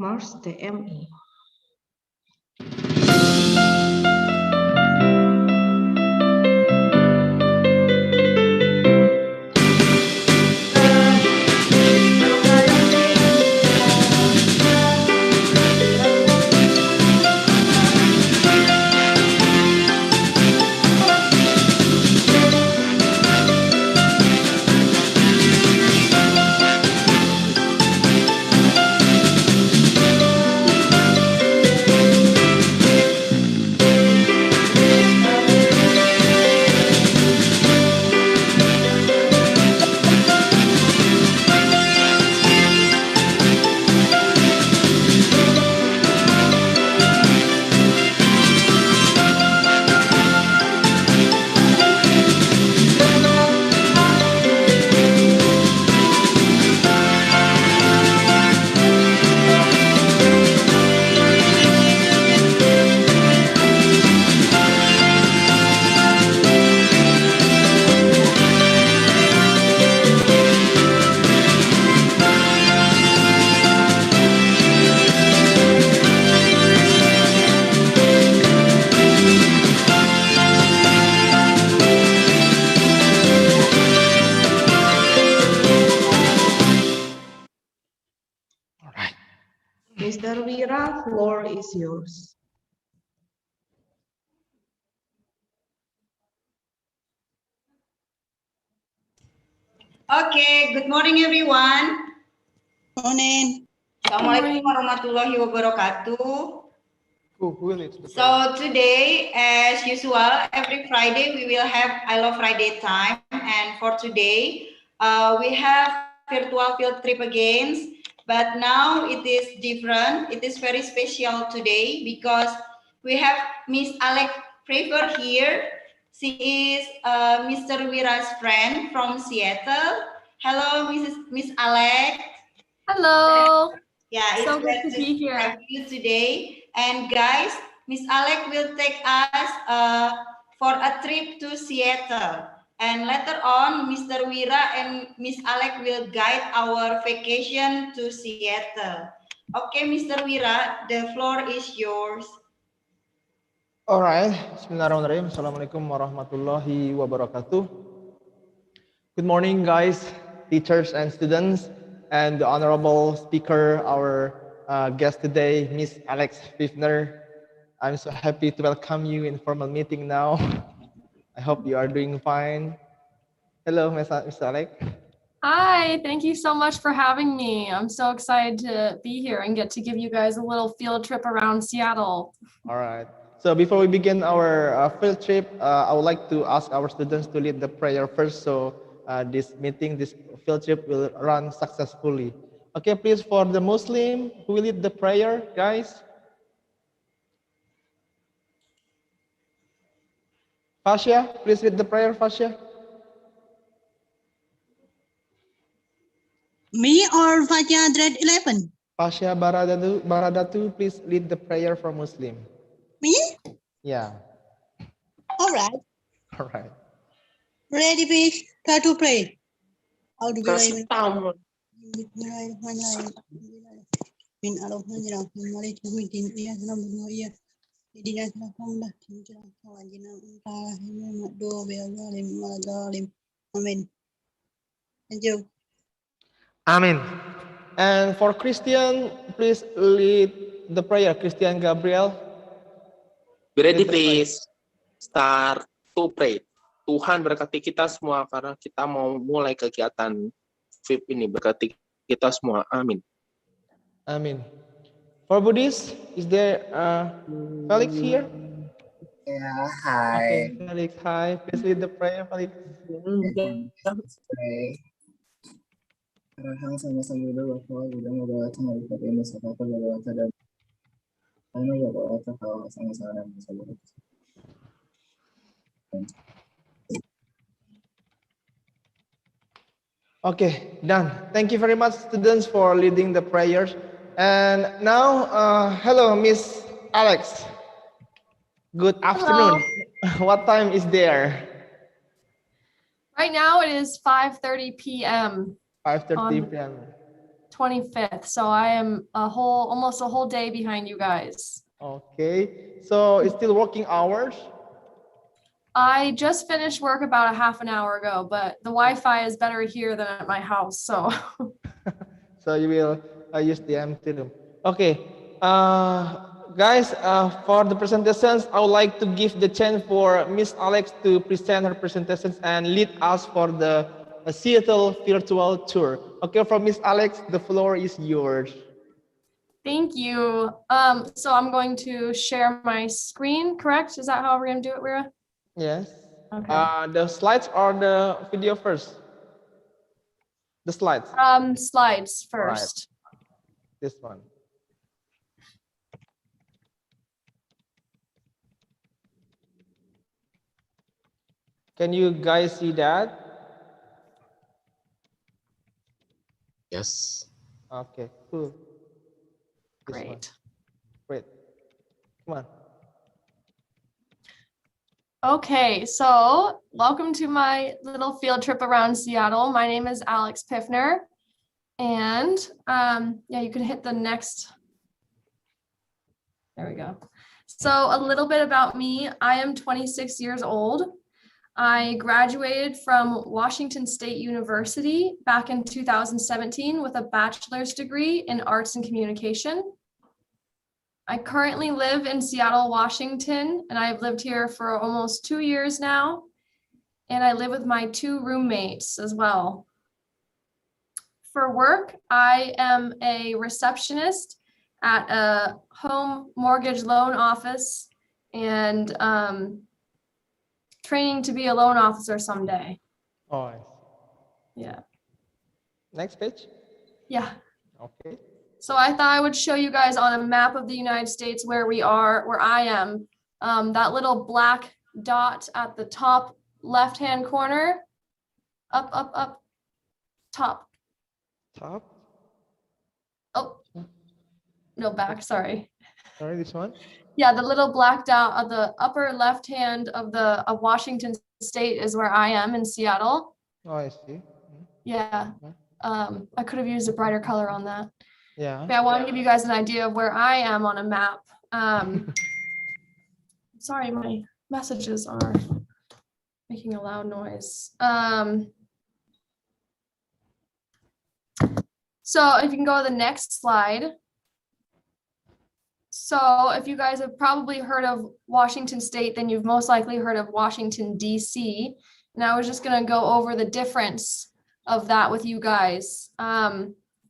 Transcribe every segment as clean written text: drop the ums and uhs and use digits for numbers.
Mars TMI. Mr. Wira, floor is yours. Okay, good morning everyone. Morning. Assalamualaikum warahmatullahi wabarakatuh. So today, as usual, every Friday we will have ILF Friday time, and for today, we have virtual field trip again. But now it is different. It is very special today because we have Miss Alex Prefer here. She is Mr. Wira's friend from Seattle. Hello, Miss Alex. Hello. Yeah, it's so good to be here. Have you today. And guys, Miss Alex will take us for a trip to Seattle. And later on, Mr. Wira and Miss Alex will guide our vacation to Seattle. Okay, Mr. Wira, the floor is yours. All right. Bismillahirrahmanirrahim. Assalamualaikum warahmatullahi wabarakatuh. Good morning, guys, teachers and students, and the honorable speaker, our guest today, Miss Alex Fifner. I'm so happy to welcome you in formal meeting now. I hope you are doing fine. Hello, Miss Alex. Hi, thank you so much for having me. I'm so excited to be here and get to give you guys a little field trip around Seattle. All right. So before we begin our field trip, I would like to ask our students to lead the prayer first. So this field trip will run successfully. Okay, please, for the Muslim, who will lead the prayer, guys? Fasha, please read the prayer, Fasha. Me or Fatia grade 11? Fasha Baradatu, please lead the prayer for Muslim. Me? Yeah. All right. All right. Ready, please. Start to pray. How do Kasih tahu. Amen. Thank you. Amen. And for Christian, please lead the prayer. Christian Gabriel. Ready please. Start to pray. Tuhan berkati kita semua karena kita mau mulai kegiatan VIP ini. Berkati kita semua. Amin. Amin. For Buddhist, is there Felix here? Yeah, hi. Okay, Felix, hi. Please lead the prayer, Felix. Arahang sama sambudo bapak udah ngebawa hari pada ini siapa bawa dan karena ya bawa kalau sama sama sambudo. Okay, done. Thank you very much, students, for leading the prayers. And now, hello, Miss Alex. Good afternoon. Hello. What time is there? Right now it is 5:30 p.m. 5:30 p.m. 25th. So I am almost a whole day behind you guys. Okay, so it's still working hours? I just finished work about a half an hour ago, but the Wi-Fi is better here than at my house. So, So you will use the empty room. Okay, guys, for the presentations, I would like to give the chance for Miss Alex to present her presentations and lead us for the Seattle virtual tour. Okay, from Miss Alex, the floor is yours. thank you. So I'm going to share my screen, correct? Is that how we're going to do it, Rira? Yes. Okay. The slides or the video first? The slides. Slides first. Right. This one. Can you guys see that? Yes. Okay, cool. This one. Great. Great. Come on. Okay, so welcome to my little field trip around Seattle. My name is Alex Piffner, and yeah, you can hit the next. There we go. So a little bit about me. I am 26 years old. I graduated from Washington State University back in 2017 with a bachelor's degree in arts and communication. I currently live in Seattle, Washington, and I've lived here for almost 2 years now. And I live with my 2 roommates as well. For work, I am a receptionist at a home mortgage loan office and training to be a loan officer someday. Oh, I see. Yeah. Next page. Yeah. Okay. So I thought I would show you guys on a map of the United States where we are, where I am. That little black dot at the top left-hand corner. Up, up, up, top. Top. Oh, no, back, sorry. Sorry, this one. Yeah, the little black dot at the upper left hand of Washington State is where I am in Seattle. Oh, I see. Yeah. I could have used a brighter color on that. Yeah. Okay, I want to give you guys an idea of where I am on a map. Sorry, my messages are making a loud noise. So if you can go to the next slide. So if you guys have probably heard of Washington State, then you've most likely heard of Washington, D.C. And I was just going to go over the difference of that with you guys.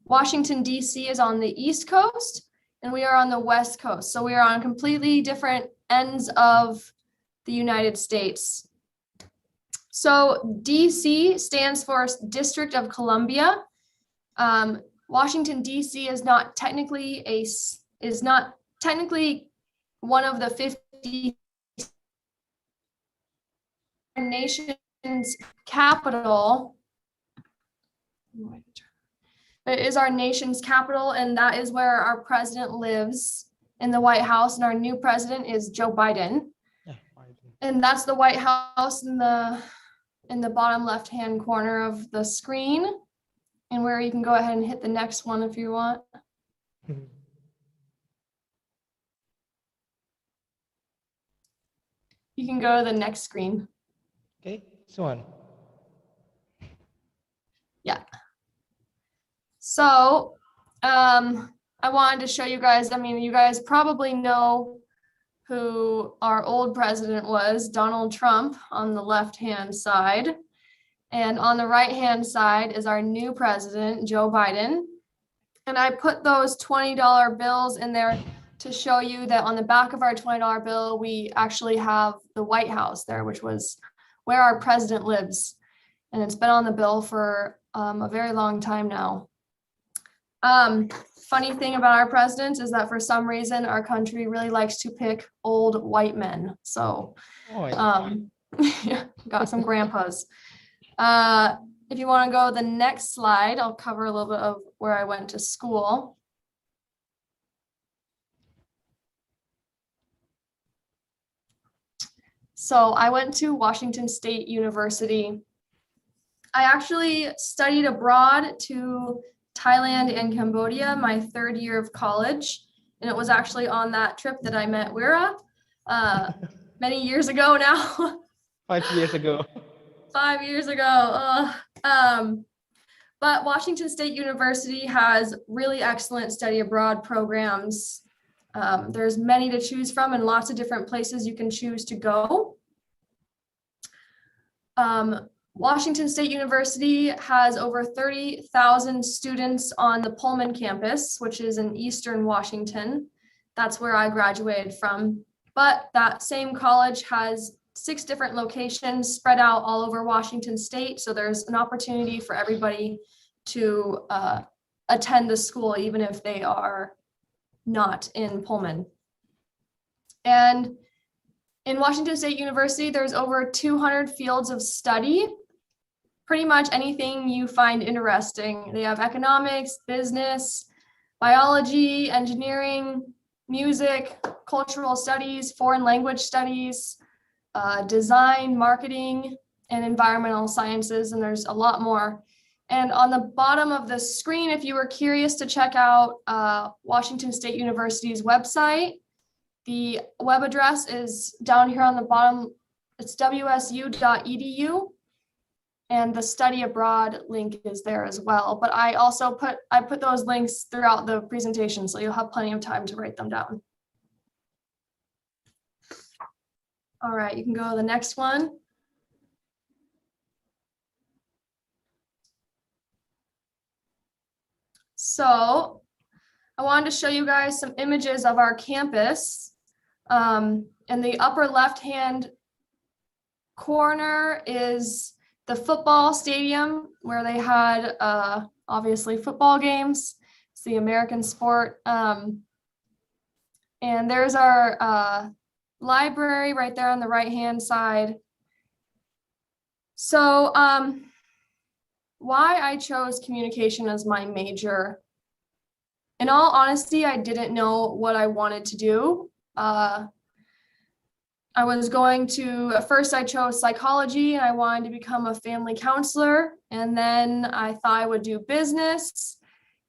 Washington, D.C. is on the East Coast and we are on the West Coast. So we are on completely different ends of the United States. So D.C. stands for District of Columbia. Washington, D.C. is not technically one of the 50 nation's capital. It is our nation's capital, and that is where our president lives in the White House, and our new president is Joe Biden. Yeah, Biden. And that's the White House in the bottom left-hand corner of the screen, and where you can go ahead and hit the next one if you want. You can go to the next screen. Okay, this one. Yeah. So I wanted to show you guys, I mean, you guys probably know who our old president was, Donald Trump, on the left-hand side. And on the right-hand side is our new president, Joe Biden. And I put those $20 bills in there to show you that on the back of our $20 bill, we actually have the White House there, which was where our president lives. And it's been on the bill for a very long time now. Funny thing about our presidents is that for some reason, our country really likes to pick old white men. So yeah, got some grandpas. If you want to go to the next slide, I'll cover a little bit of where I went to school. So I went to Washington State University. I actually studied abroad to Thailand and Cambodia my third year of college. And it was actually on that trip that I met Wira many years ago now. 5 years ago. 5 years ago. But Washington State University has really excellent study abroad programs. There's many to choose from and lots of different places you can choose to go. Washington State University has over 30,000 students on the Pullman campus, which is in Eastern Washington. That's where I graduated from. But that same college has 6 different locations spread out all over Washington State. So there's an opportunity for everybody to attend the school, even if they are not in Pullman. And in Washington State University, there's over 200 fields of study. Pretty much anything you find interesting. They have economics, business, biology, engineering, music, cultural studies, foreign language studies, design, marketing, and environmental sciences, and there's a lot more. And on the bottom of the screen, if you were curious to check out Washington State University's website, the web address is down here on the bottom. It's wsu.edu. And the study abroad link is there as well. But I also put those links throughout the presentation, so you'll have plenty of time to write them down. All right, you can go to the next one. So I wanted to show you guys some images of our campus. In the upper left-hand corner is the football stadium where they had obviously football games. It's the American sport. And there's our library right there on the right-hand side. So why I chose communication as my major. In all honesty, I didn't know what I wanted to do. I was going to, at first I chose psychology and I wanted to become a family counselor. And then I thought I would do business.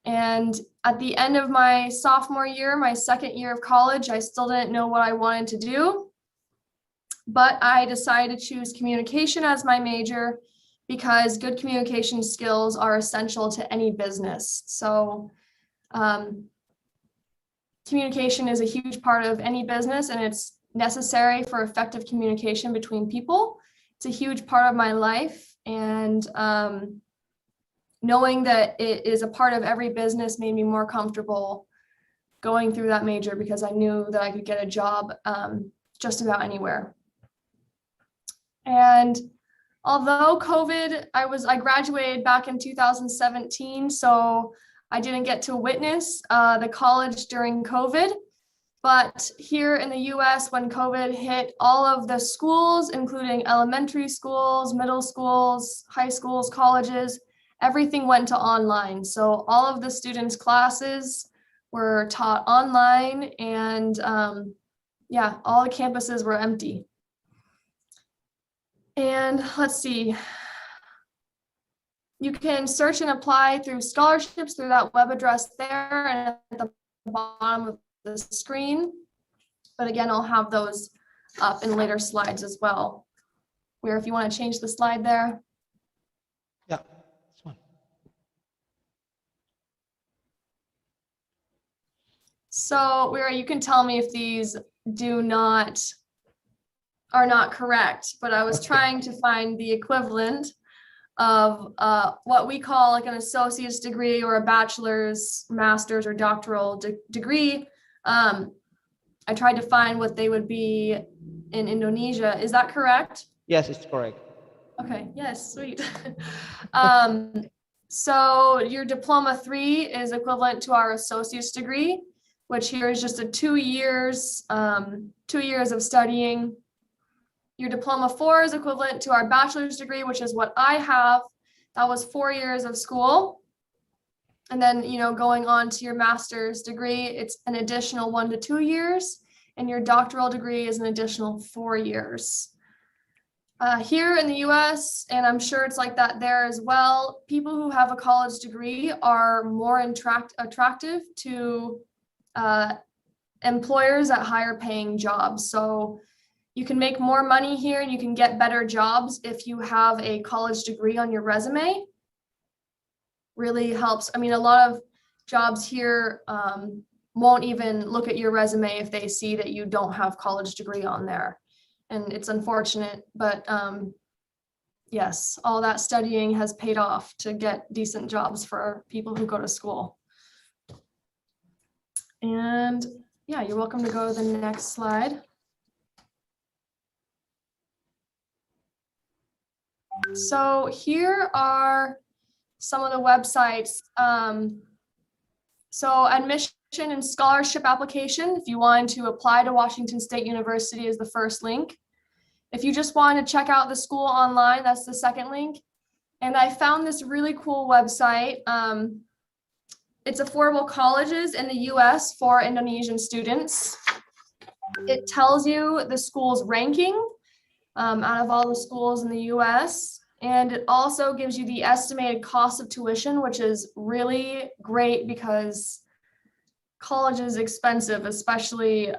And at the end of my sophomore year, my second year of college, I still didn't know what I wanted to do. But I decided to choose communication as my major because good communication skills are essential to any business. So communication is a huge part of any business, and it's necessary for effective communication between people. It's a huge part of my life, and knowing that it is a part of every business made me more comfortable going through that major because I knew that I could get a job just about anywhere. And although COVID, I graduated back in 2017, so I didn't get to witness the college during COVID. But here in the US, when COVID hit, all of the schools, including elementary schools, middle schools, high schools, colleges, everything went to online. So all of the students' classes were taught online, and yeah, all the campuses were empty. And let's see. You can search and apply through scholarships through that web address there and at the bottom of the screen. But again, I'll have those up in later slides as well. Where if you want to change the slide there. Yeah, this one. So where you can tell me if these are not correct, but I was trying to find the equivalent of what we call like an associate's degree or a bachelor's, master's, or doctoral degree. I tried to find what they would be in Indonesia. Is that correct? Yes, it's correct. Okay, yes, sweet. So your diploma 3 is equivalent to our associate's degree, which here is just a 2 years of studying. Your diploma 4 is equivalent to our bachelor's degree, which is what I have. That was 4 years of school. And then, going on to your master's degree, it's an additional 1 to 2 years. And your doctoral degree is an additional 4 years. Here in the US, and I'm sure it's like that there as well, people who have a college degree are more attractive to employers at higher paying jobs. So you can make more money here and you can get better jobs if you have a college degree on your resume. Really helps. I mean, a lot of jobs here won't even look at your resume if they see that you don't have college degree on there. And it's unfortunate, but yes, all that studying has paid off to get decent jobs for people who go to school. And yeah, you're welcome to go to the next slide. So here are some of the websites. So admission and scholarship application, if you wanted to apply to Washington State University, is the first link. If you just want to check out the school online, that's the second link. And I found this really cool website. It's affordable colleges in the US for Indonesian students. It tells you the school's ranking out of all the schools in the US. And it also gives you the estimated cost of tuition, which is really great because college is expensive, especially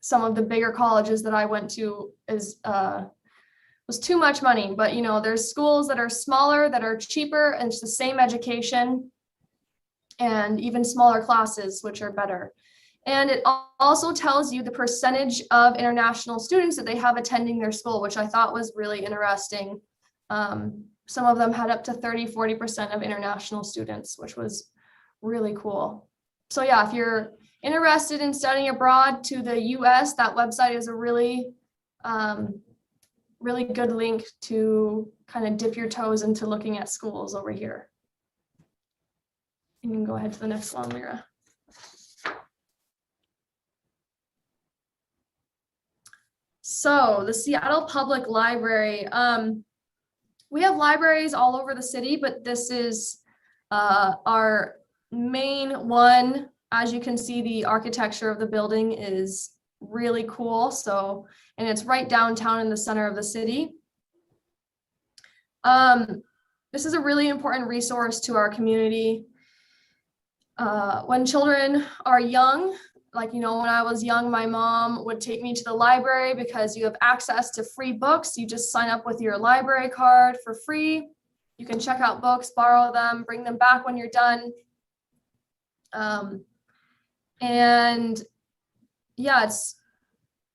some of the bigger colleges that I went to was too much money. But you know, there's schools that are smaller, that are cheaper, and it's the same education, and even smaller classes, which are better. And it also tells you the percentage of international students that they have attending their school, which I thought was really interesting. Some of them had up to 30–40% of international students, which was really cool. So yeah, if you're interested in studying abroad to the US, that website is a really, really good link to kind of dip your toes into looking at schools over here. You can go ahead to the next one, Lyra. So the Seattle Public Library, we have libraries all over the city, but this is our main one. As you can see, the architecture of the building is really cool. So, and it's right downtown in the center of the city. This is a really important resource to our community. When children are young, like, you know, when I was young, my mom would take me to the library because you have access to free books. You just sign up with your library card for free. You can check out books, borrow them, bring them back when you're done. And yeah, it's,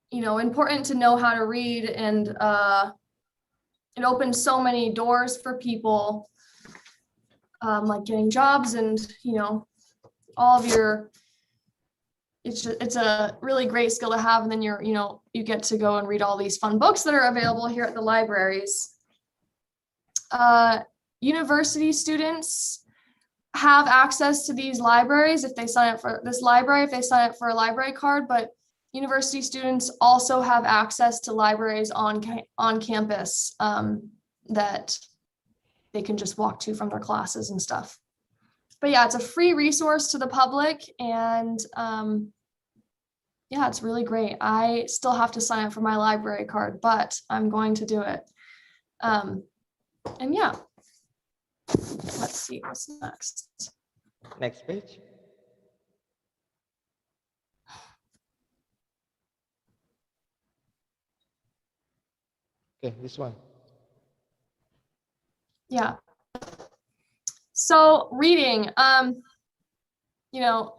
you know, important to know how to read, and it opens so many doors for people, like getting jobs and, you know, all of your, it's a really great skill to have. And then you're, you know, you get to go and read all these fun books that are available here at the libraries. University students have access to these libraries if they sign up for this library, if they sign up for a library card, but university students also have access to libraries on campus that they can just walk to from their classes and stuff. But yeah, it's a free resource to the public, and yeah, it's really great. I still have to sign up for my library card, but I'm going to do it. And yeah, let's see what's next. Next page. Okay, this one. Yeah. So reading, you know,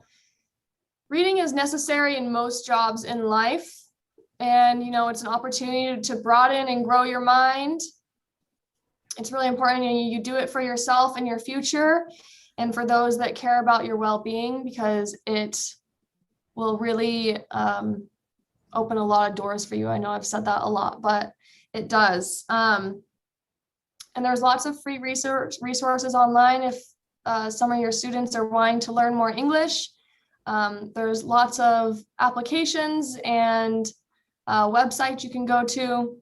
reading is necessary in most jobs in life. And, you know, it's an opportunity to broaden and grow your mind. It's really important, and you do it for yourself and your future, and for those that care about your well-being, because it will really open a lot of doors for you. I know I've said that a lot, but it does. And there's lots of free resources online if some of your students are wanting to learn more English. There's lots of applications and websites you can go to.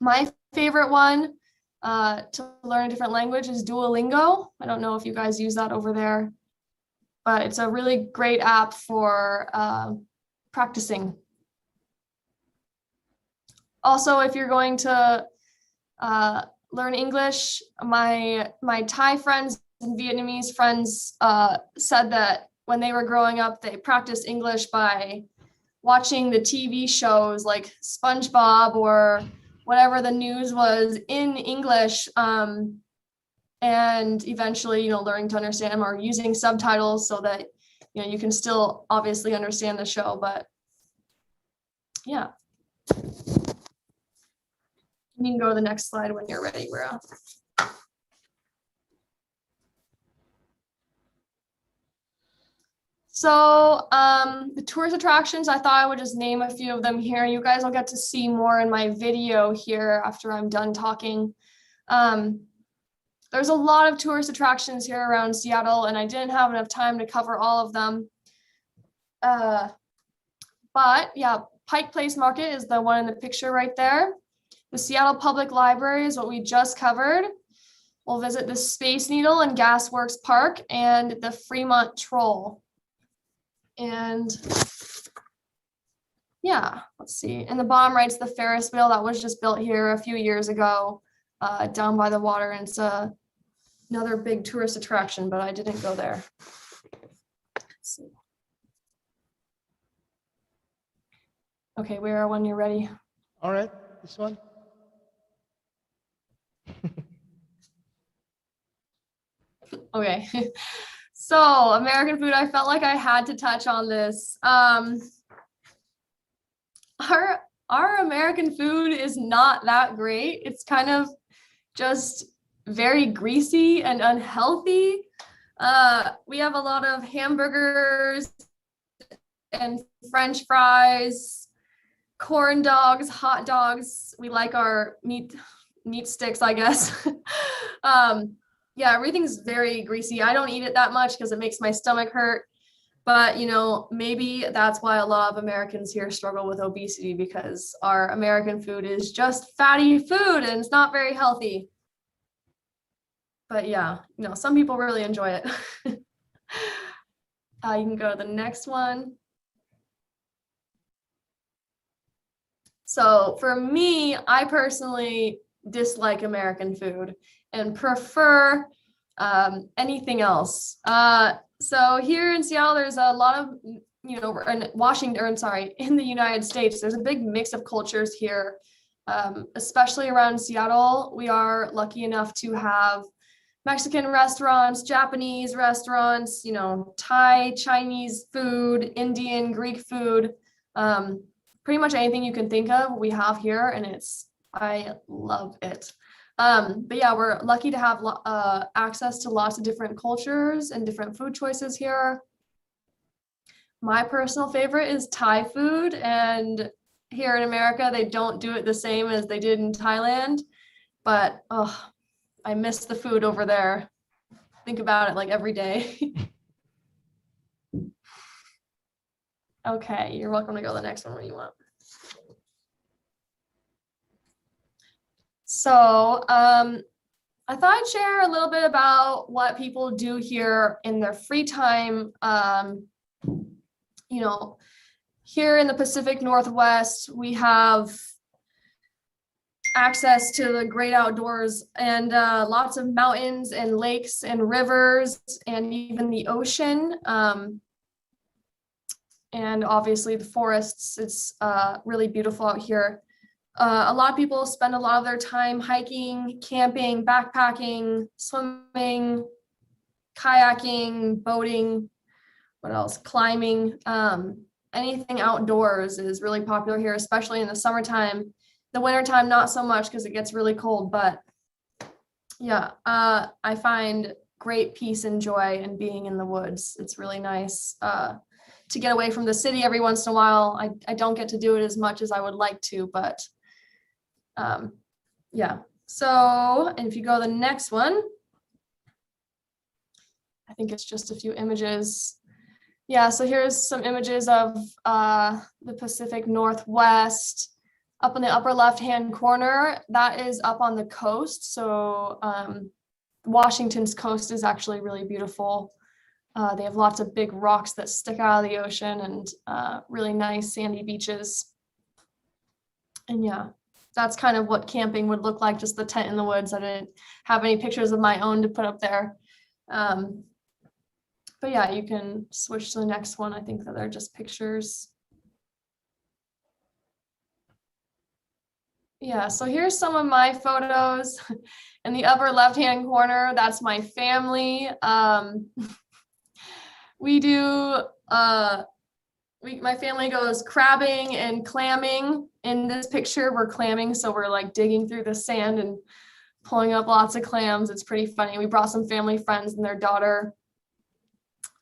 My favorite one to learn a different language is Duolingo. I don't know if you guys use that over there, but it's a really great app for practicing. Also, if you're going to learn English, my Thai friends and Vietnamese friends said that when they were growing up, they practiced English by watching the TV shows like SpongeBob or whatever the news was in English, and eventually, learning to understand them or using subtitles so that, you can still obviously understand the show, but yeah. You can go to the next slide when you're ready, Vera. So the tourist attractions, I thought I would just name a few of them here. You guys will get to see more in my video here after I'm done talking. There's a lot of tourist attractions here around Seattle, and I didn't have enough time to cover all of them. But yeah, Pike Place Market is the one in the picture right there. The Seattle Public Library is what we just covered. We'll visit the Space Needle and Gasworks Park and the Fremont Troll. And yeah, let's see. In the bottom right's the Ferris wheel that was just built here a few years ago, down by the water. And it's another big tourist attraction, but I didn't go there. Let's see. Okay, Vera, when you're ready. All right, this one. Okay. So American food, I felt like I had to touch on this. Our American food is not that great. It's kind of just very greasy and unhealthy. We have a lot of hamburgers and French fries, corn dogs, hot dogs. We like our meat sticks, I guess. Yeah, everything's very greasy. I don't eat it that much because it makes my stomach hurt. But, maybe that's why a lot of Americans here struggle with obesity, because our American food is just fatty food and it's not very healthy. But yeah, some people really enjoy it. You can go to the next one. So for me, I personally dislike American food and prefer anything else. So here in Seattle, there's a lot of, in the United States, there's a big mix of cultures here, especially around Seattle. We are lucky enough to have Mexican restaurants, Japanese restaurants, Thai, Chinese food, Indian, Greek food, pretty much anything you can think of, we have here, and I love it. But yeah, we're lucky to have access to lots of different cultures and different food choices here. My personal favorite is Thai food, and here in America, they don't do it the same as they did in Thailand, but I miss the food over there. Think about it like every day. Okay, you're welcome to go to the next one when you want. So I thought I'd share a little bit about what people do here in their free time. Here in the Pacific Northwest, we have access to the great outdoors and lots of mountains and lakes and rivers and even the ocean. And obviously the forests. It's really beautiful out here. A lot of people spend a lot of their time hiking, camping, backpacking, swimming, kayaking, boating, what else? Climbing. Anything outdoors is really popular here, especially in the summertime. The wintertime, not so much because it gets really cold, but yeah, I find great peace and joy in being in the woods. It's really nice to get away from the city every once in a while. I don't get to do it as much as I would like to, but yeah. So, and if you go to the next one, I think it's just a few images. Yeah, so here's some images of the Pacific Northwest. Up in the upper left-hand corner, that is up on the coast. So Washington's coast is actually really beautiful. They have lots of big rocks that stick out of the ocean and really nice sandy beaches. And yeah, that's kind of what camping would look like, just the tent in the woods. I didn't have any pictures of my own to put up there. But yeah, you can switch to the next one. I think that they're just pictures. Yeah, so here's some of my photos. In the upper left-hand corner, that's my family. My family goes crabbing and clamming. In this picture, we're clamming, so we're like digging through the sand and pulling up lots of clams. It's pretty funny. We brought some family friends and their daughter.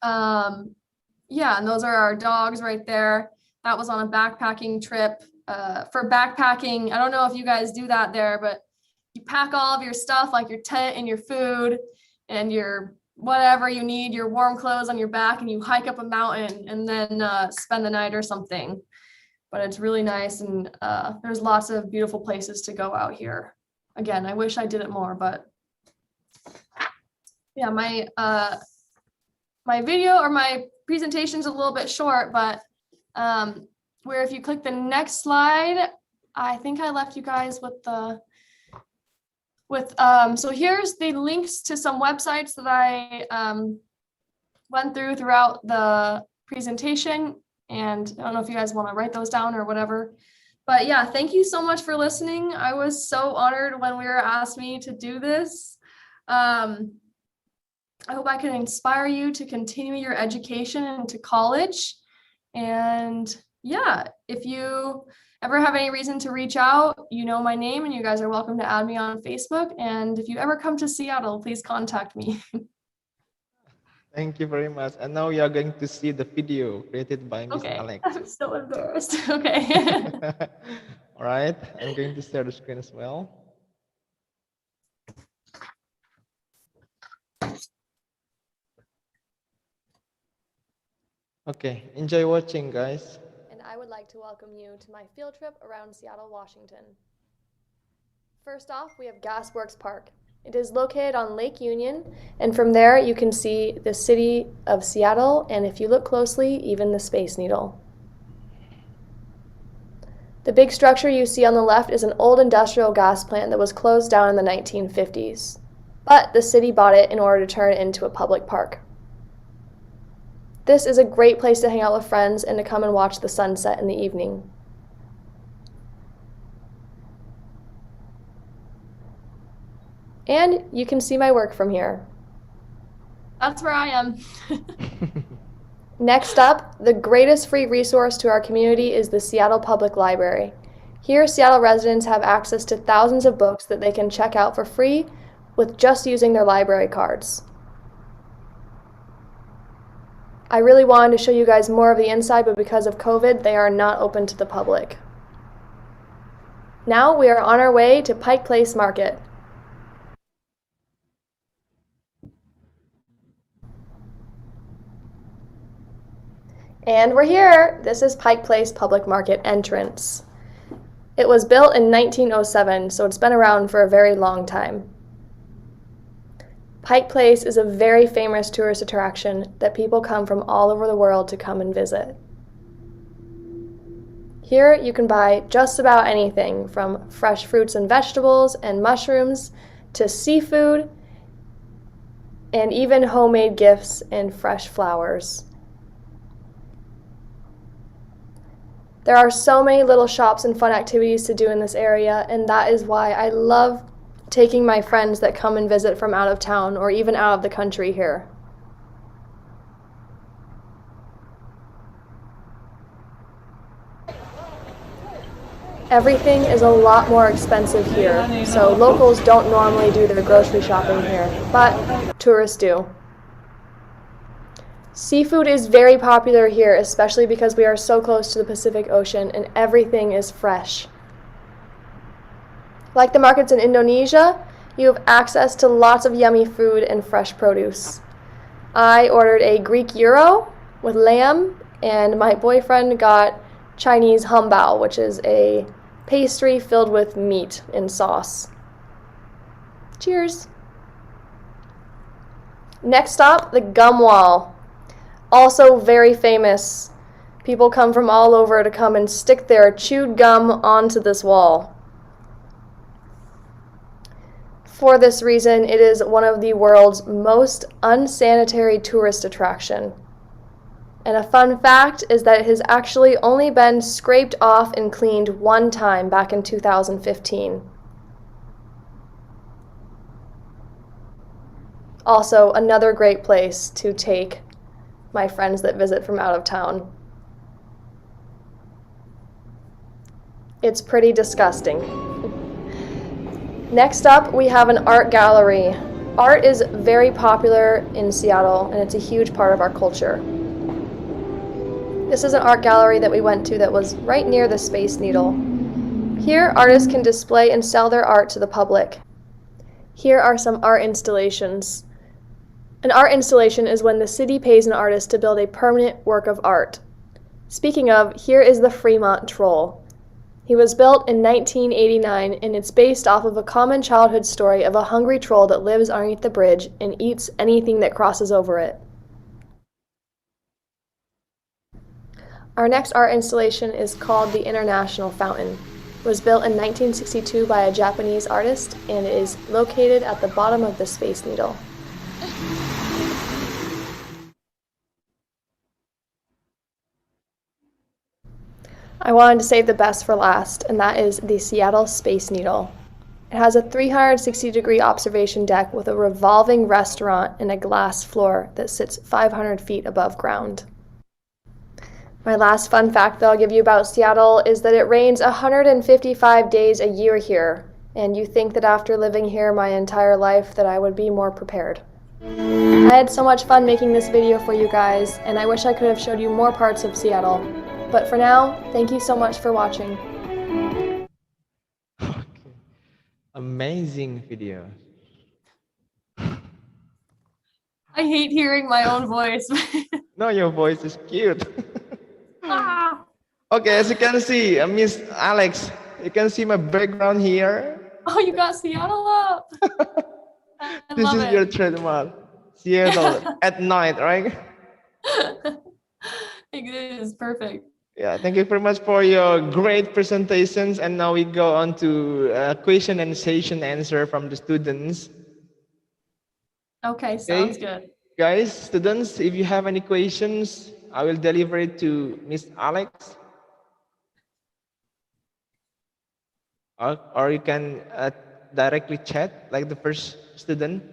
Yeah, and those are our dogs right there. That was on a backpacking trip. For backpacking, I don't know if you guys do that there, but you pack all of your stuff, like your tent and your food and your whatever you need, your warm clothes on your back, and you hike up a mountain and then spend the night or something. But it's really nice, and there's lots of beautiful places to go out here. Again, I wish I did it more, but yeah, my video or my presentation's a little bit short, but where if you click the next slide, I think I left you guys with so here's the links to some websites that I went throughout the presentation, and I don't know if you guys want to write those down or whatever, but yeah, thank you so much for listening. I was so honored when we were asked me to do this. I hope I can inspire you to continue your education into college. And yeah, if you ever have any reason to reach out, you know my name, and you guys are welcome to add me on Facebook. And if you ever come to Seattle, please contact me. Thank you very much. And now we are going to see the video created by Miss Alex. I'm so embarrassed. Okay. All right, I'm going to share the screen as well. Okay, enjoy watching, guys. And I would like to welcome you to my field trip around Seattle, Washington. First off, we have Gasworks Park. It is located on Lake Union, and from there you can see the city of Seattle, and if you look closely, even the Space Needle. The big structure you see on the left is an old industrial gas plant that was closed down in the 1950s, but the city bought it in order to turn it into a public park. This is a great place to hang out with friends and to come and watch the sunset in the evening. And you can see my work from here. That's where I am. Next up, the greatest free resource to our community is the Seattle Public Library. Here, Seattle residents have access to thousands of books that they can check out for free with just using their library cards. I really wanted to show you guys more of the inside, but because of COVID, they are not open to the public. Now we are on our way to Pike Place Market. And we're here. This is Pike Place Public Market entrance. It was built in 1907, so it's been around for a very long time. Pike Place is a very famous tourist attraction that people come from all over the world to come and visit. Here you can buy just about anything from fresh fruits and vegetables and mushrooms to seafood and even homemade gifts and fresh flowers. There are so many little shops and fun activities to do in this area, and that is why I love taking my friends that come and visit from out of town or even out of the country here. Everything is a lot more expensive here, so locals don't normally do their grocery shopping here, but tourists do. Seafood is very popular here, especially because we are so close to the Pacific Ocean and everything is fresh. Like the markets in Indonesia, you have access to lots of yummy food and fresh produce. I ordered a Greek gyro with lamb, and my boyfriend got Chinese hambao, which is a pastry filled with meat and sauce. Cheers! Next stop, the gum wall. Also very famous. People come from all over to come and stick their chewed gum onto this wall. For this reason, it is one of the world's most unsanitary tourist attraction. And a fun fact is that it has actually only been scraped off and cleaned one time back in 2015. Also, another great place to take my friends that visit from out of town. It's pretty disgusting. Next up, we have an art gallery. Art is very popular in Seattle, and it's a huge part of our culture. This is an art gallery that we went to that was right near the Space Needle. Here, artists can display and sell their art to the public. Here are some art installations. An art installation is when the city pays an artist to build a permanent work of art. Speaking of, here is the Fremont Troll. He was built in 1989, and it's based off of a common childhood story of a hungry troll that lives underneath the bridge and eats anything that crosses over it. Our next art installation is called the International Fountain. It was built in 1962 by a Japanese artist, and it is located at the bottom of the Space Needle. I wanted to save the best for last, and that is the Seattle Space Needle. It has a 360-degree observation deck with a revolving restaurant and a glass floor that sits 500 feet above ground. My last fun fact that I'll give you about Seattle is that it rains 155 days a year here, and you think that after living here my entire life that I would be more prepared. I had so much fun making this video for you guys, and I wish I could have showed you more parts of Seattle. But for now, thank you so much for watching. Okay. Amazing video. I hate hearing my own voice. No, your voice is cute. Ah. Okay, as you can see, Miss Alex, you can see my background here. Oh, you got Seattle up. I This love is it. your trademark. Seattle at night, right? It is perfect. Yeah, thank you very much for your great presentations. And now we go on to question and session answer from the students. Okay, sounds good. Guys, students, if you have any questions, I will deliver it to Miss Alex. Or you can directly chat like the first student.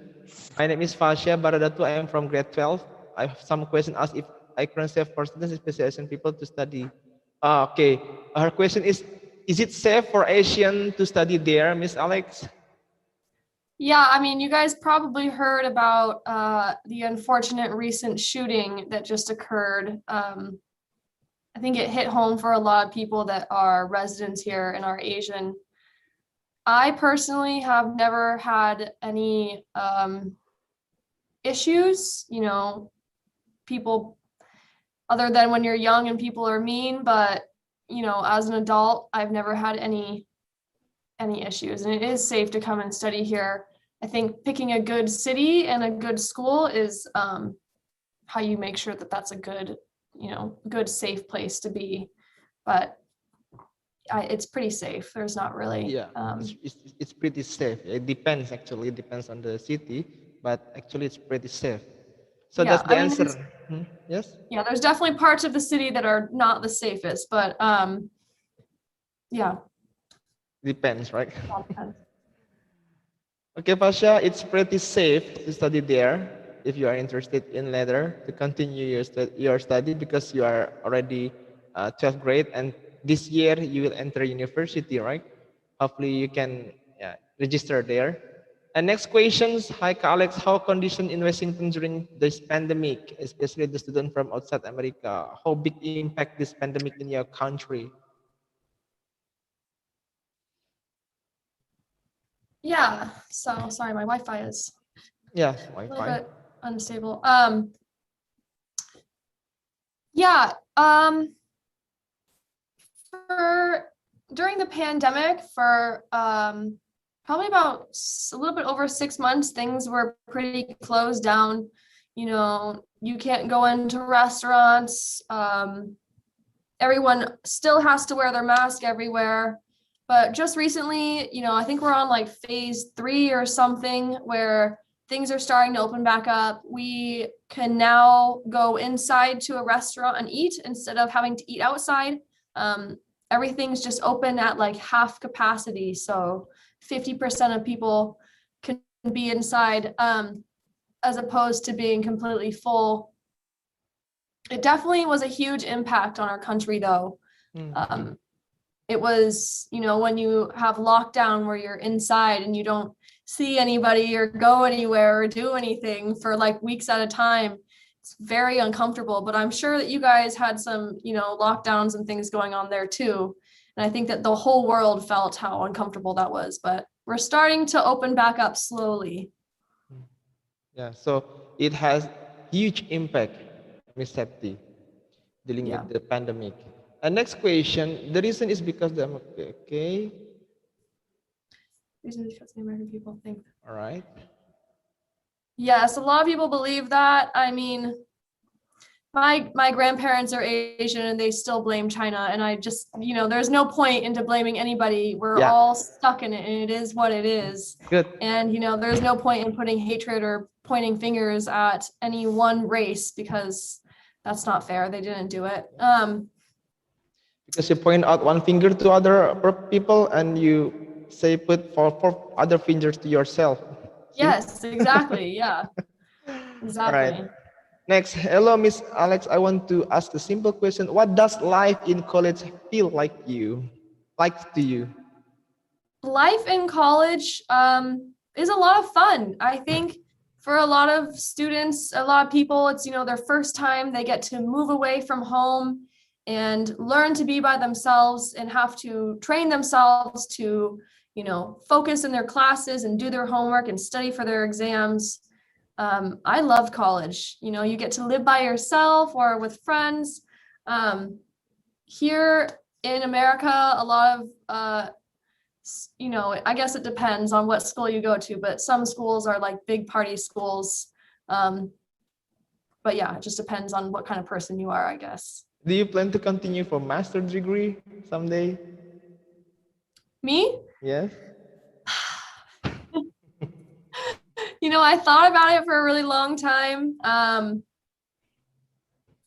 My name is Fasya Baradatu. I am from grade 12. I have some question asked if I can safe for students, especially Asian people, to study. Okay, her question is it safe for Asian to study there, Miss Alex? Yeah, I mean, you guys probably heard about the unfortunate recent shooting that just occurred. I think it hit home for a lot of people that are residents here and are Asian. I personally have never had any issues, you know, people other than when you're young and people are mean, but you know, as an adult, I've never had any issues, and it is safe to come and study here. I think picking a good city and a good school is how you make sure that that's a good, you know, good safe place to be. But it's pretty safe. There's not really. Yeah, it's pretty safe. It depends actually. It depends on the city, but actually it's pretty safe. So yeah, that's the I mean, answer. Yes. Yeah, there's definitely parts of the city that are not the safest, but yeah. Depends, right? Depends. Okay, Pasha, it's pretty safe to study there if you are interested in later to continue your study because you are already 12th grade and this year you will enter university, right? Hopefully you can register there. And next questions, hi Alex, how condition in Washington during this pandemic, especially the student from outside America? How big impact this pandemic in your country? Yeah, so sorry, my Wi-Fi is Yeah, a little Wi-Fi. bit unstable. Yeah, during the pandemic for probably about a little bit over 6 months, things were pretty closed down. You know, you can't go into restaurants. Everyone still has to wear their mask everywhere. But just recently, I think we're on like phase 3 or something where things are starting to open back up. We can now go inside to a restaurant and eat instead of having to eat outside. Everything's just open at like half capacity. So 50% of people can be inside as opposed to being completely full. It definitely was a huge impact on our country though. It was, when you have lockdown where you're inside and you don't see anybody or go anywhere or do anything for like weeks at a time, it's very uncomfortable. But I'm sure that you guys had some, lockdowns and things going on there too. And I think that the whole world felt how uncomfortable that was, but we're starting to open back up slowly. Yeah, so it has huge impact, Miss Septi, dealing with the pandemic. And next question, the reason is because the okay. Reason is because the American people think. All right. Yes, a lot of people believe that. I mean, my grandparents are Asian and they still blame China. And I just, there's no point into blaming anybody. We're all stuck in it and it is what it is. Good. And, there's no point in putting hatred or pointing fingers at any one race because that's not fair. They didn't do it. Because you point out one finger to other people and you say put four other fingers to yourself. Yes, exactly. Yeah, exactly. All right. Next, hello, Miss Alex. I want to ask a simple question. What does life in college feel like to you? Life in college is a lot of fun. I think for a lot of students, a lot of people, it's, their first time they get to move away from home and learn to be by themselves and have to train themselves to, focus in their classes and do their homework and study for their exams. I loved college. You get to live by yourself or with friends. Here in America, a lot of, I guess it depends on what school you go to, but some schools are like big party schools. But yeah, it just depends on what kind of person you are, I guess. Do you plan to continue for master's degree someday? Me? Yes. I thought about it for a really long time. I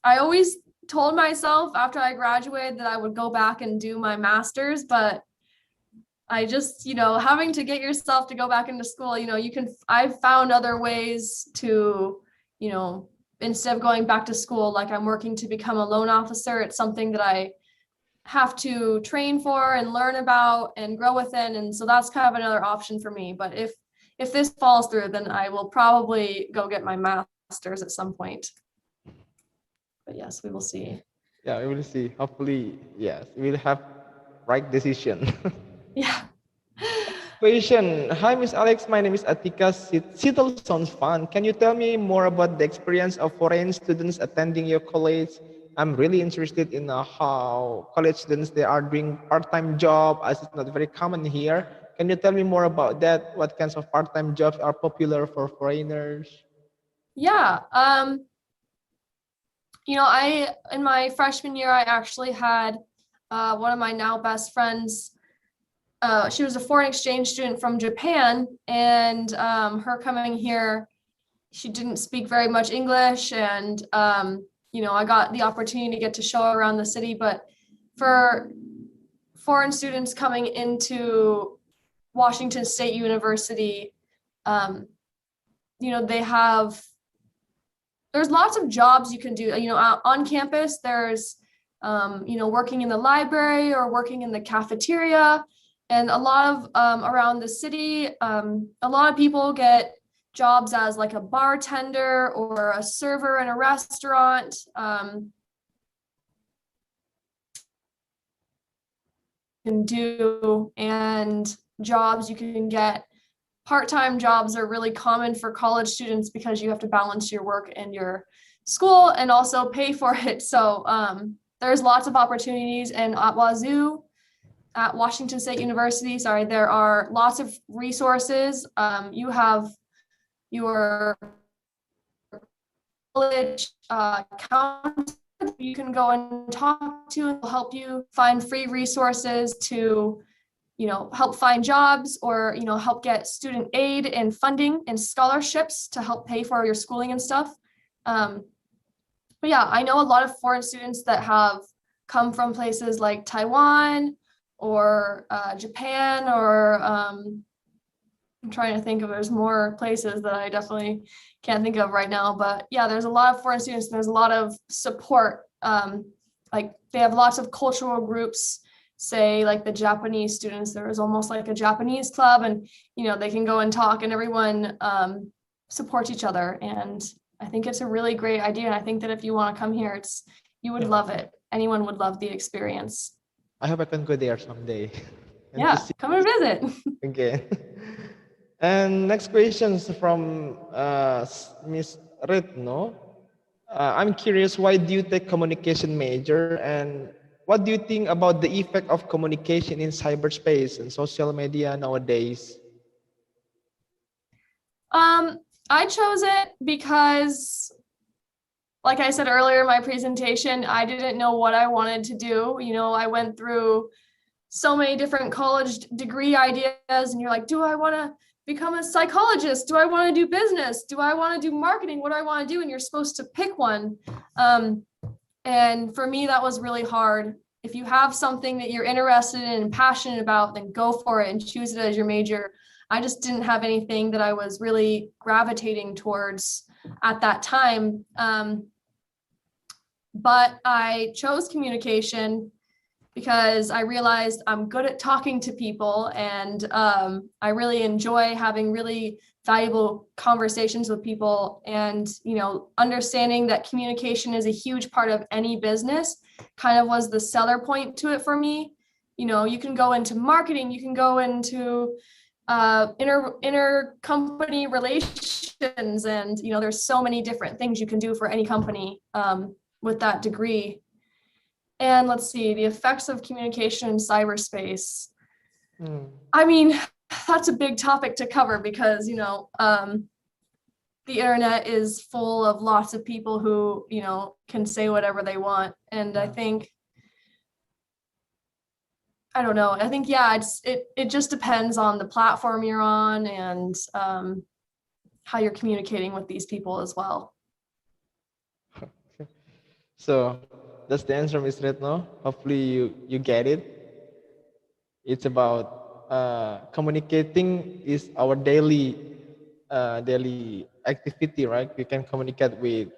always told myself after I graduated that I would go back and do my master's, but I just, having to get yourself to go back into school, I've found other ways to, instead of going back to school, like I'm working to become a loan officer. It's something that I have to train for and learn about and grow within. And so that's kind of another option for me. But if this falls through, then I will probably go get my master's at some point. But yes, we will see. Yeah, we will see. Hopefully, yes, we'll have right decision. Yeah. Question. Hi, Miss Alex. My name is Atika. Seattle sounds fun. Can you tell me more about the experience of foreign students attending your college? I'm really interested in how college students, they are doing part-time job as it's not very common here. Can you tell me more about that? What kinds of part-time jobs are popular for foreigners? Yeah. In my freshman year, I actually had one of my now best friends. She was a foreign exchange student from Japan, and her coming here, she didn't speak very much English, and I got the opportunity to get to show her around the city. But for foreign students coming into Washington State University, there's lots of jobs you can do. On campus, there's working in the library or working in the cafeteria. And a lot of around the city, a lot of people get jobs as like a bartender or a server in a restaurant. Can do, and jobs you can get. Part-time jobs are really common for college students because you have to balance your work and your school and also pay for it. So there's lots of opportunities, and at Wazoo, at Washington State University, there are lots of resources. You have your college counselor you can go and talk to, and help you find free resources to help find jobs or, help get student aid and funding and scholarships to help pay for your schooling and stuff. But yeah, I know a lot of foreign students that have come from places like Taiwan or Japan, or I'm trying to think of, there's more places that I definitely can't think of right now. But yeah, there's a lot of foreign students and there's a lot of support. Like they have lots of cultural groups, say like the Japanese students, there is almost like a Japanese club, and they can go and talk and everyone supports each other. And I think it's a really great idea. And I think that if you want to come here, you would love it. Anyone would love the experience. I hope I can go there someday. And Yeah, to see come and visit. again. And next question is from Miss Retno. I'm curious, why do you take communication major, and what do you think about the effect of communication in cyberspace and social media nowadays? I chose it because, like I said earlier in my presentation, I didn't know what I wanted to do. I went through so many different college degree ideas, and you're like, do I want to become a psychologist? Do I want to do business? Do I want to do marketing? What do I want to do? And you're supposed to pick one. And for me, that was really hard. If you have something that you're interested in and passionate about, then go for it and choose it as your major. I just didn't have anything that I was really gravitating towards at that time. But I chose communication because I realized I'm good at talking to people, and I really enjoy having really valuable conversations with people, and understanding that communication is a huge part of any business kind of was the seller point to it for me. You can go into marketing, you can go into inter-company relations, and there's so many different things you can do for any company with that degree. And let's see, the effects of communication in cyberspace. I mean, that's a big topic to cover because, the internet is full of lots of people who, can say whatever they want. And I think, I don't know, I think, yeah, it just depends on the platform you're on and how you're communicating with these people as well. So that's the answer, Ms. Retno. Hopefully you get it. It's about communicating is our daily activity, right? We can communicate with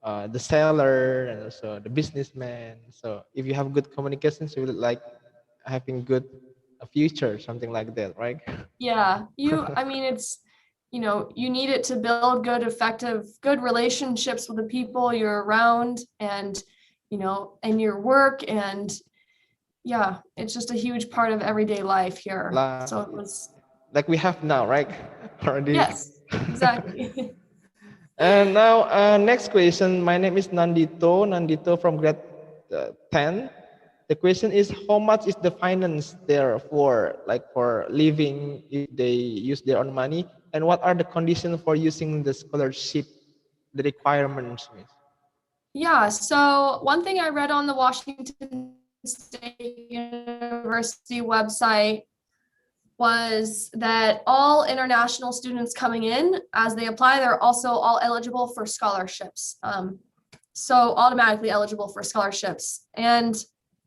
the seller and also the businessman. So if you have good communications, you will like having good future, something like that, right? Yeah, I mean, it's, you need it to build good, effective, good relationships with the people you're around, and, and your work. And yeah, it's just a huge part of everyday life here. So it was like we have now, right? Already. Yes, exactly. And now, next question. My name is Nandito from grade 10. The question is, how much is the finance there for living if they use their own money? And what are the conditions for using the scholarship, the requirements? Yeah, so one thing I read on the Washington State University website was that all international students coming in, as they apply, they're also all eligible for scholarships. So automatically eligible for scholarships. And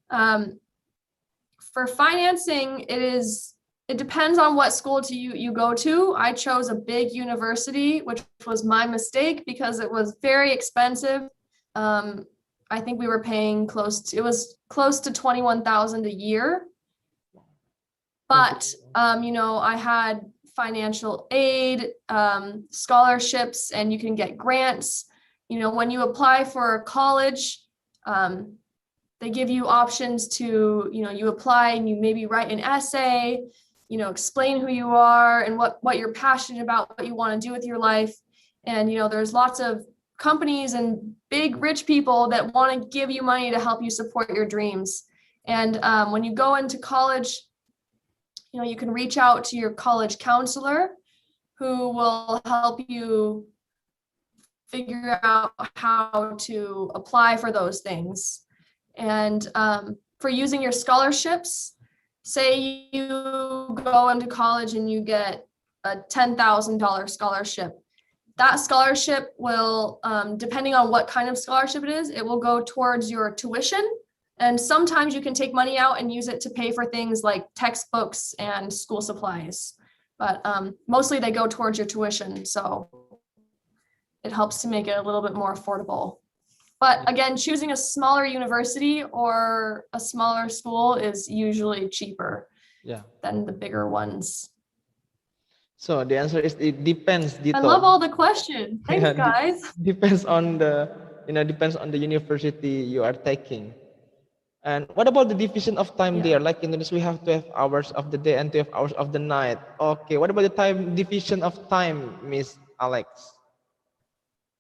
for financing, it depends on what school you go to. I chose a big university, which was my mistake because it was very expensive. I think we were paying it was close to $21,000 a year. But, I had financial aid, scholarships, and you can get grants. When you apply for college, they give you options to, you apply and you maybe write an essay, explain who you are and what you're passionate about, what you want to do with your life. And, there's lots of companies and big rich people that want to give you money to help you support your dreams. And when you go into college, you can reach out to your college counselor who will help you figure out how to apply for those things. And for using your scholarships, say you go into college and you get a $10,000 scholarship. That scholarship will, depending on what kind of scholarship it is, it will go towards your tuition. And sometimes you can take money out and use it to pay for things like textbooks and school supplies. But mostly they go towards your tuition. So it helps to make it a little bit more affordable. But again, choosing a smaller university or a smaller school is usually cheaper than the bigger ones. So the answer is it depends. I love all the questions. Thanks, guys. Depends on the depends on the university you are taking. And what about the division of time there? Like in Indonesia, we have 12 hours of the day and 12 hours of the night. Okay, what about the time division of time, Miss Alex?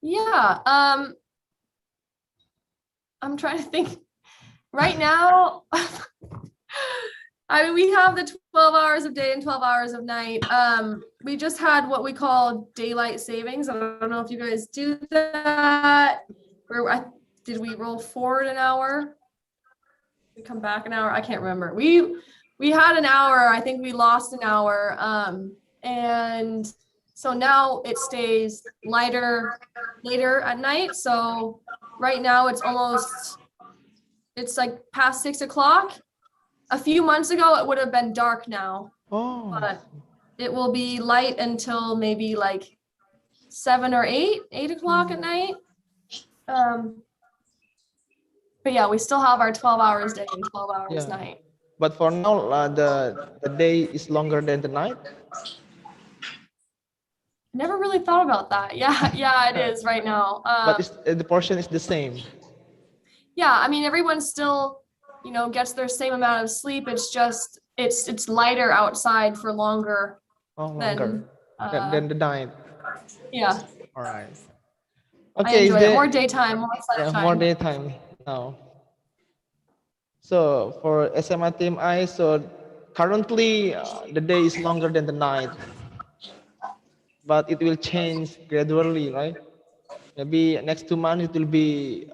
Yeah, I'm trying to think. Right now, I mean, we have the 12 hours of day and 12 hours of night. We just had what we call daylight savings. I don't know if you guys do that. Did we roll forward an hour? We come back an hour? I can't remember. We had an hour. I think we lost an hour. And so now it stays later at night. So right now it's like past 6 o'clock. A few months ago, it would have been dark now. Oh. But it will be light until maybe like 7 or 8 o'clock at night. But yeah, we still have our 12 hours day and 12 hours night. But for now, the day is longer than the night. Never really thought about that. Yeah, it is right now. But the portion is the same. Yeah, I mean, everyone still, gets their same amount of sleep. It's just, it's lighter outside for longer. Than the night. Yeah. All right. Okay. I enjoy it. More daytime, more sunshine. Yeah, more daytime now. So for SMA TMI, so currently the day is longer than the night, but it will change gradually, right? Maybe next 2 months it will be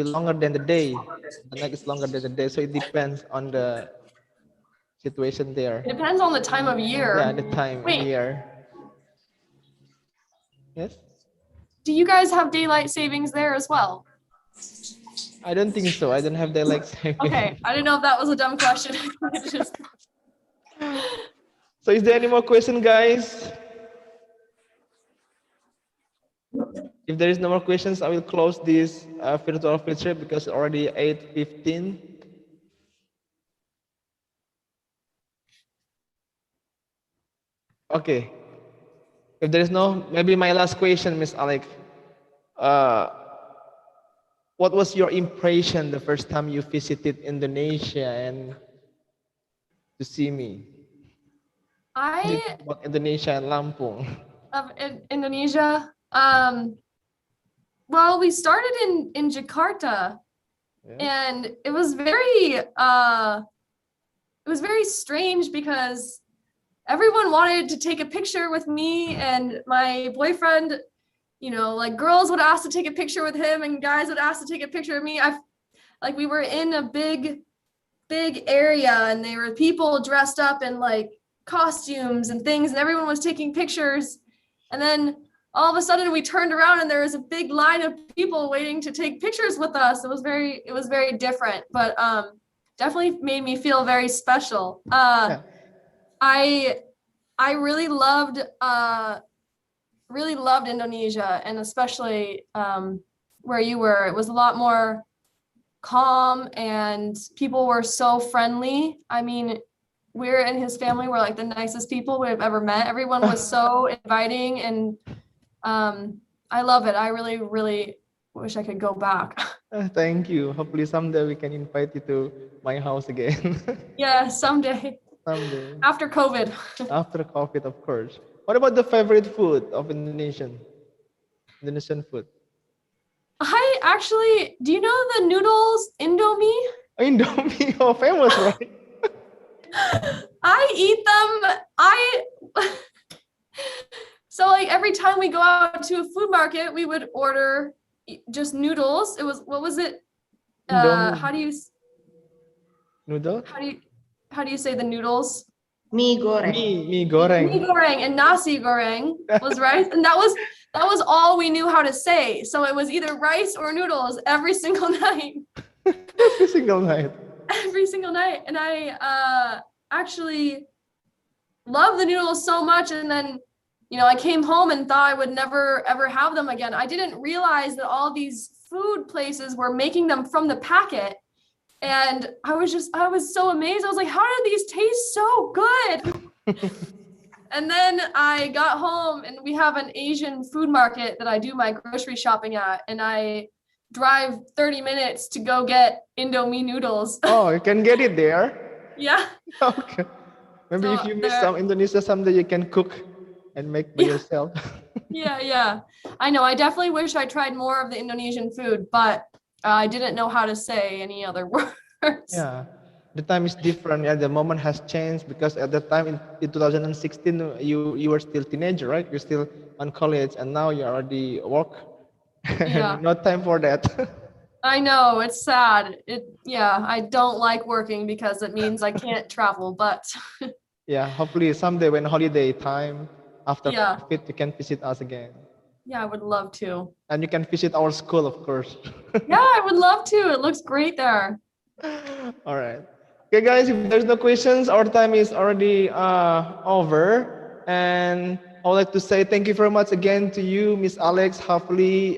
longer than the day. The night is longer than the day, so it depends on the situation there. It depends on the time of year. Yeah, the time of year. Yes. Do you guys have daylight savings there as well? I don't think so. I don't have daylight savings. Okay, I didn't know if that was a dumb question. So is there any more question, guys? If there is no more questions, I will close this virtual field trip because it's already 8:15. Okay. If there is no, maybe my last question, Miss Alex. What was your impression the first time you visited Indonesia and to see me? About Indonesia and Lampung. Of Indonesia. Well, we started in Jakarta, and it was very strange because everyone wanted to take a picture with me and my boyfriend. Like girls would ask to take a picture with him and guys would ask to take a picture of me. We were in a big area and there were people dressed up in like costumes and things and everyone was taking pictures. And then all of a sudden we turned around and there was a big line of people waiting to take pictures with us. It was very different, but definitely made me feel very special. I really loved Indonesia, and especially where you were. It was a lot more calm and people were so friendly. I mean, we're in his family, we're like the nicest people we've ever met. Everyone was so inviting, and I love it. I really, really wish I could go back. Thank you. Hopefully someday we can invite you to my house again. Yeah, someday. Someday. After COVID. After COVID, of course. What about the favorite food of Indonesian food? I actually, do you know the noodles, Indomie? Indomie, oh, famous, right? I eat them. So like every time we go out to a food market, we would order just noodles. It was, what was it? How do you? Noodle? How do you say the noodles? Mie goreng. Mie goreng. Mie goreng and nasi goreng was rice, and that was all we knew how to say. So it was either rice or noodles every single night. Every single night. Every single night, and I actually love the noodles so much. And then, you know, I came home and thought I would never ever have them again. I didn't realize that all these food places were making them from the packet. And I was so amazed. I was like, how do these taste so good? And then I got home and we have an Asian food market that I do my grocery shopping at. And I drive 30 minutes to go get Indomie noodles. Oh, you can get it there? Yeah. Okay. Maybe So if you miss some Indonesia someday, you can cook and make by yourself. Yeah. I know. I definitely wish I tried more of the Indonesian food, but I didn't know how to say any other words. Yeah, the time is different. Yeah, the moment has changed because at that time in 2016, you were still teenager, right? You're still on college, and now you already work. Yeah. No time for that. I know, it's sad. I don't like working because it means I can't travel, but Yeah, hopefully someday when holiday time after Yeah. COVID, you can visit us again, yeah, I would love to. and you can visit our school, of course. Yeah, I would love to. It looks great there. All right. Okay, guys, if there's no questions, our time is already over. And I would like to say thank you very much again to you, Miss Alex. Hopefully,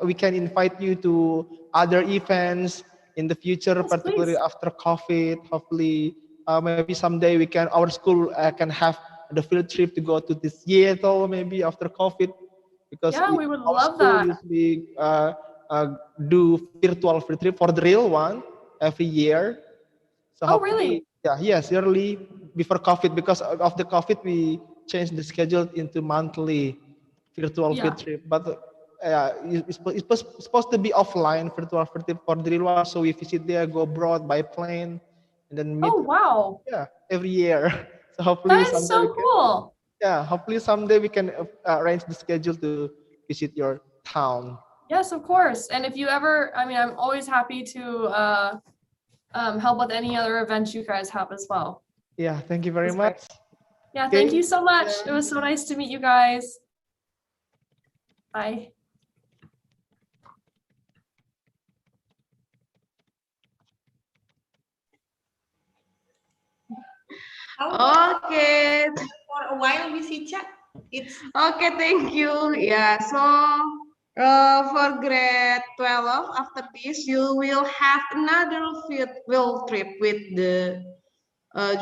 we can invite you to other events in the future, Yes, particularly please. after COVID. Hopefully, maybe someday our school can have the field trip to go to this Seattle, maybe after COVID, because Yeah, we would our love school that. usually do virtual field trip for the real one every year. So Oh, hopefully, really? yeah, yes, yearly before COVID, because of the COVID, we changed the schedule into monthly virtual Yeah. field trip. But it's supposed to be offline virtual field trip for the real one. So we visit there, go abroad by plane, and then meet. Oh, wow. Yeah, every year. So hopefully That is someday so cool. hopefully someday we can arrange the schedule to visit your town. Yes, of course. And if you ever, I'm always happy to help with any other events you guys have as well. Yeah, thank you very That's great. much. Yeah, Okay. thank you so much. It was so nice to meet you guys. Bye. Okay. For a while, Miss Icha, it's Okay, thank you. Yeah, so for grade 12, after this, you will have another field trip with the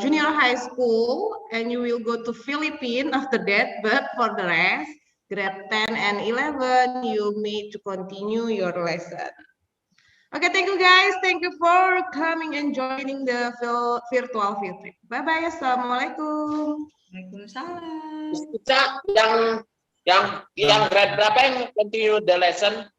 junior high school, and you will go to Philippines after that. But for the rest, grade 10 and 11, you need to continue your lesson. Okay, thank you guys. Thank you for coming and joining the virtual field trip. Bye-bye. Assalamualaikum. Waalaikumsalam. Bisa yang grade berapa yang continue the lesson?